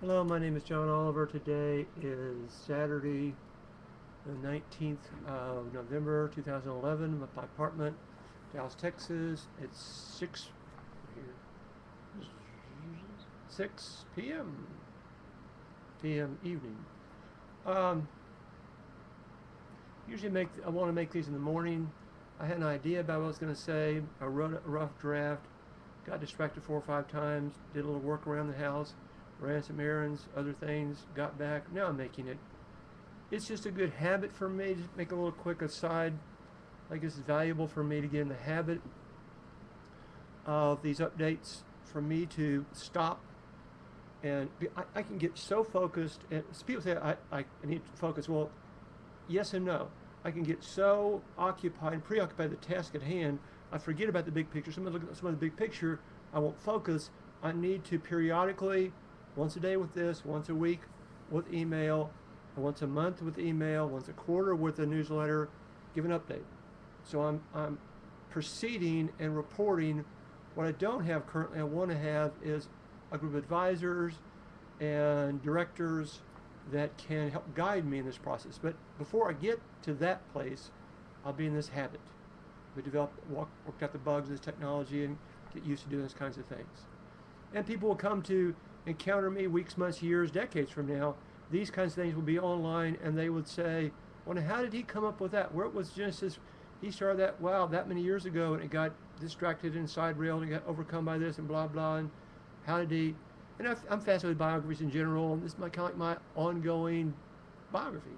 Hello, my name is John Oliver. Today is Saturday, the 19th of November 2011. I'm at my apartment, Dallas, Texas. It's 6 p.m. evening. Um, Usually I want to make these in the morning. I had an idea about what I was going to say. I wrote a rough draft, got distracted 4 or 5 times, did a little work around the house, ran some errands, other things, got back. Now I'm making it. It's just a good habit for me. Just make a little quick aside. I guess it's valuable for me to get in the habit of these updates, for me to stop. And I can get so focused, and people say I need to focus. Well, yes and no. I can get so occupied and preoccupied with the task at hand, I forget about the big picture. Somebody look at some of the big picture, I won't focus. I need to periodically, once a day with this, once a week with email, once a month with email, once a quarter with a newsletter, give an update. So I'm proceeding and reporting. What I don't have currently, I want to have is a group of advisors and directors that can help guide me in this process. But before I get to that place, I'll be in this habit. We worked out the bugs of this technology and get used to doing those kinds of things. And people will come to encounter me weeks, months, years, decades from now. These kinds of things will be online, and they would say, well, how did he come up with that? Where was Genesis? He started that, wow, that many years ago, and it got distracted and side railed and got overcome by this and blah, blah. And how did he? And I'm fascinated with biographies in general, and this is kind of like my ongoing biography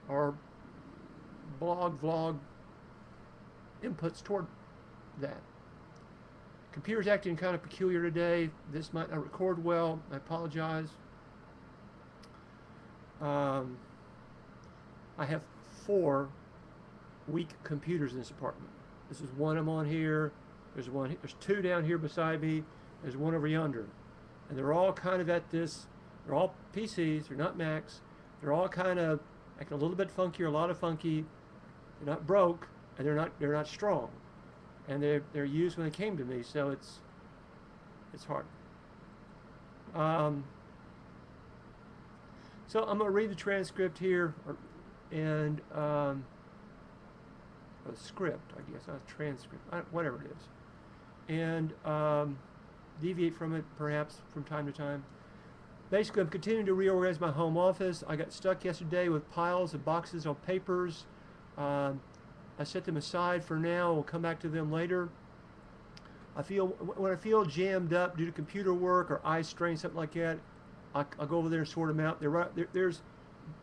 or blog, vlog inputs toward that. Computer's acting kind of peculiar today. This might not record well. I apologize. I have 4 weak computers in this apartment. This is one I'm on here. There's 2 down here beside me. There's one over yonder. And they're all kind of at this, they're all PCs, they're not Macs. They're all kind of acting a little bit funky or a lot of funky. They're not broke, and they're not strong. And they're used when they came to me, so it's hard. So I'm going to read the transcript here, and a script, I guess, not a transcript, whatever it is, and deviate from it perhaps from time to time. Basically, I'm continuing to reorganize my home office. I got stuck yesterday with piles of boxes of papers. I set them aside for now. We'll come back to them later. When I feel jammed up due to computer work or eye strain, something like that, I'll go over there and sort them out. There's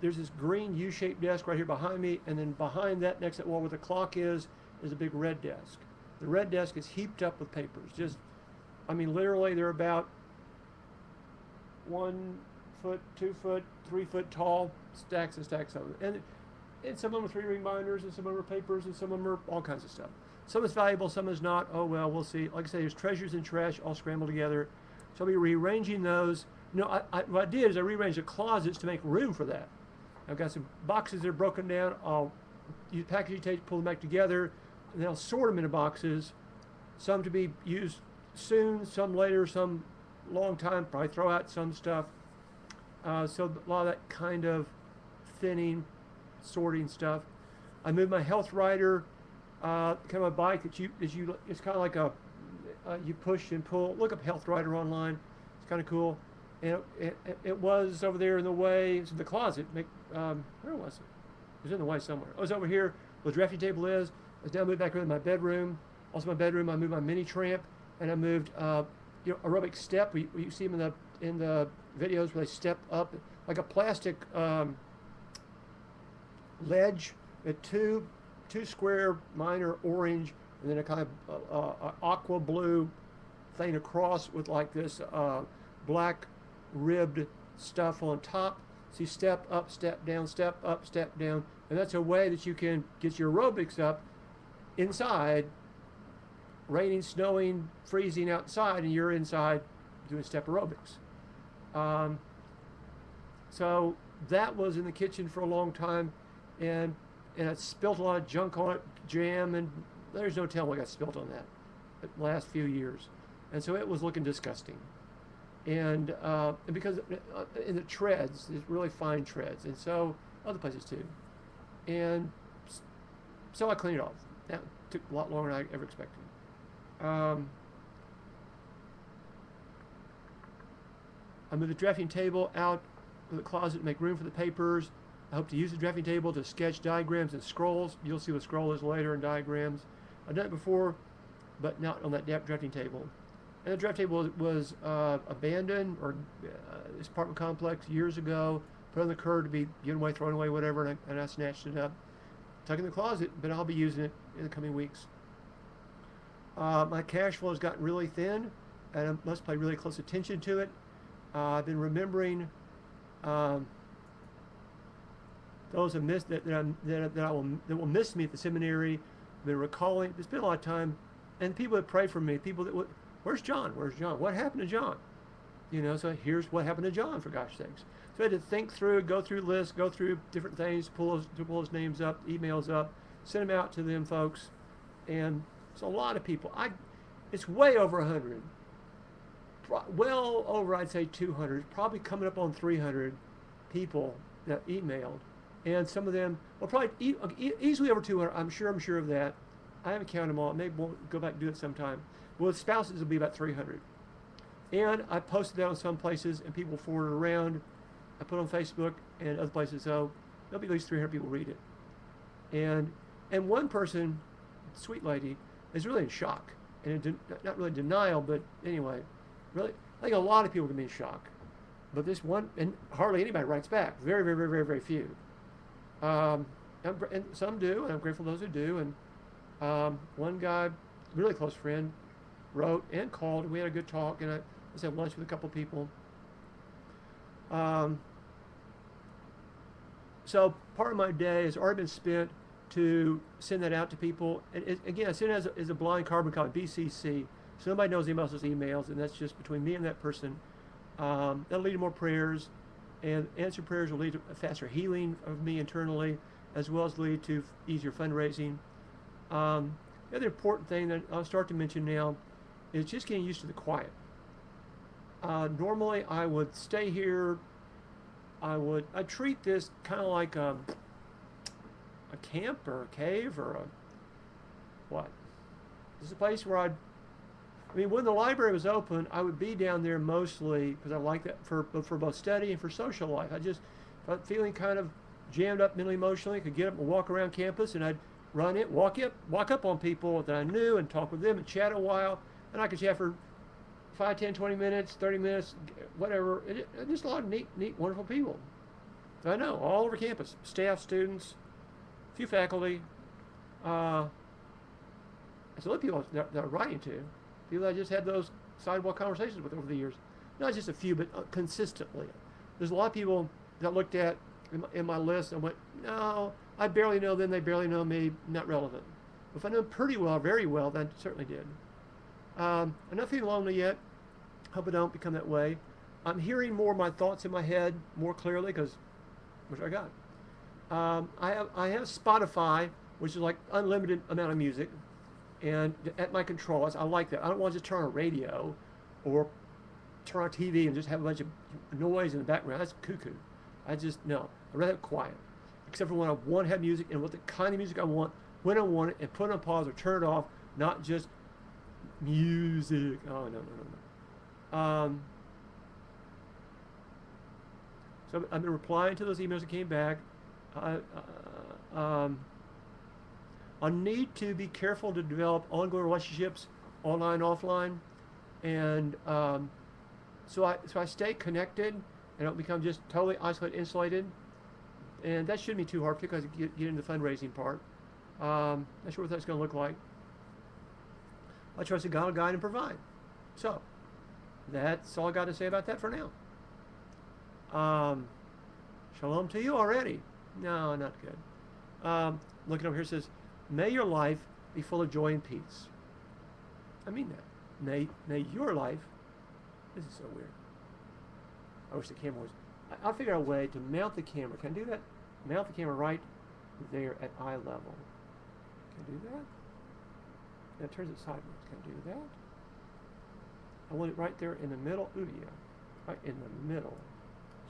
this green U-shaped desk right here behind me, and then behind that, next to the wall where the clock is a big red desk. The red desk is heaped up with papers. Literally, they're about 1 foot, 2 foot, 3 foot tall, stacks and stacks of them. And some of them are 3-ring binders, and some of them are papers, and some of them are all kinds of stuff. Some is valuable, some is not. Oh well, we'll see. Like I say, there's treasures and trash all scrambled together. So I'll be rearranging those. What I did is I rearranged the closets to make room for that. I've got some boxes that are broken down. I'll use packaging tape, pull them back together, and then I'll sort them into boxes. Some to be used soon, some later, some long time. Probably throw out some stuff. So a lot of that kind of thinning, sorting stuff. I moved my health rider, kind of a bike that it's kind of like you push and pull. Look up health rider online. It's kind of cool. And it was over there in the way. It's in the closet. Where was it? It was in the way somewhere. Oh, it was over here where the drafting table is. I was now moved back into my bedroom. Also my bedroom, I moved my mini tramp, and I moved aerobic step. You see them in the videos where they step up like a plastic ledge at two square, mine are orange, and then a kind of aqua blue thing across with like this black ribbed stuff on top. So you step up, step down, step up, step down, and that's a way that you can get your aerobics up inside, raining, snowing, freezing outside, and you're inside doing step aerobics. So that was in the kitchen for a long time, and I spilt a lot of junk on it, jam, and there's no telling what got spilt on that the last few years. And so it was looking disgusting. and because in the treads, there's really fine treads, and so other places too. And so I cleaned it off. That took a lot longer than I ever expected. Um, I moved the drafting table out of the closet to make room for the papers. I hope to use the drafting table to sketch diagrams and scrolls. You'll see what scroll is later in diagrams. I've done it before, but not on that drafting table. And the draft table was abandoned or this apartment complex years ago, put on the curb to be given away, thrown away, whatever, and I snatched it up. Tuck it in the closet, but I'll be using it in the coming weeks. My cash flow has gotten really thin, and I must pay really close attention to it. I've been remembering those that missed that will miss me at the seminary. I've been recalling. There's been a lot of time, and people that pray for me. People that where's John? Where's John? What happened to John? You know. So here's what happened to John, for gosh sakes. So I had to think through, go through lists, go through different things, pull those names up, emails up, send them out to them folks, and it's a lot of people. It's way over 100. Well over, I'd say 200, probably coming up on 300 people that emailed, and some of them, well, probably easily over 200. I'm sure of that. I haven't counted them all. Maybe we'll go back and do it sometime. Well, with spouses, it'll be about 300. And I posted that on some places, and people forwarded around. I put it on Facebook and other places, so there'll be at least 300 people read it. And one person, sweet lady, is really in shock, and not really denial, but anyway. Really, I think a lot of people can be in shock, but this one, and hardly anybody writes back. Very, very, very, very, very few. And some do, and I'm grateful for those who do. And one guy, really close friend, wrote and called, and we had a good talk, and I just had lunch with a couple of people. So part of my day has already been spent to send that out to people. And again, I send it as a blind carbon copy, BCC. So nobody knows anybody else's emails, and that's just between me and that person. That'll lead to more prayers, and answered prayers will lead to a faster healing of me internally, as well as lead to easier fundraising. The other important thing that I'll start to mention now is just getting used to the quiet. Normally, I would stay here. I treat this kind of like a camp or a cave or what? This is a place where when the library was open, I would be down there mostly because I like that for both study and for social life. If I'm feeling kind of jammed up mentally, emotionally, I could get up and walk around campus, and I'd run it, walk up on people that I knew and talk with them and chat a while, and I could chat for 5, 10, 20 minutes, 30 minutes, whatever. Just a lot of neat, wonderful people that I know all over campus, staff, students, a few faculty. There's other people that I'm writing to. People I just had those sidewalk conversations with over the years. Not just a few, but consistently. There's a lot of people that I looked at in my list and went, no, I barely know them, they barely know me, not relevant. If I know them pretty well, very well, then I certainly did. I'm not feeling lonely yet. Hope I don't become that way. I'm hearing more of my thoughts in my head more clearly because, which I got. I have Spotify, which is like unlimited amount of music. And at my control, I like that. I don't want to just turn on a radio or turn on TV and just have a bunch of noise in the background. That's cuckoo. I'd rather have quiet. Except for when I want to have music and what the kind of music I want, when I want it, and put it on pause or turn it off, not just music. Oh, no. So I've been replying to those emails that came back. I need to be careful to develop ongoing relationships, online, offline, and so I stay connected and don't become just totally isolated, insulated, and that shouldn't be too hard, particularly as I get into the fundraising part. Not sure what that's going to look like. I trust that God will guide and provide. So that's all I got to say about that for now. Shalom to you already. No, not good. Looking over here, it says, may your life be full of joy and peace. I mean that. May your life, this is so weird. I wish the camera was, I'll figure out a way to mount the camera. Can I do that? Mount the camera right there at eye level. Can I do that? That turns it sideways. Can I do that? I want it right there in the middle. Ooh, yeah. right in the middle.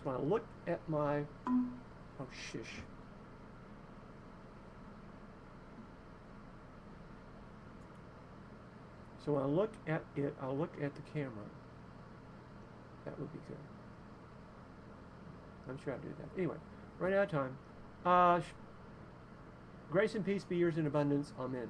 So when I look at my, oh shish. So when I look at it, I'll look at the camera. That would be good. I'm sure I'll do that. Anyway, right out of time. Grace and peace be yours in abundance. Amen.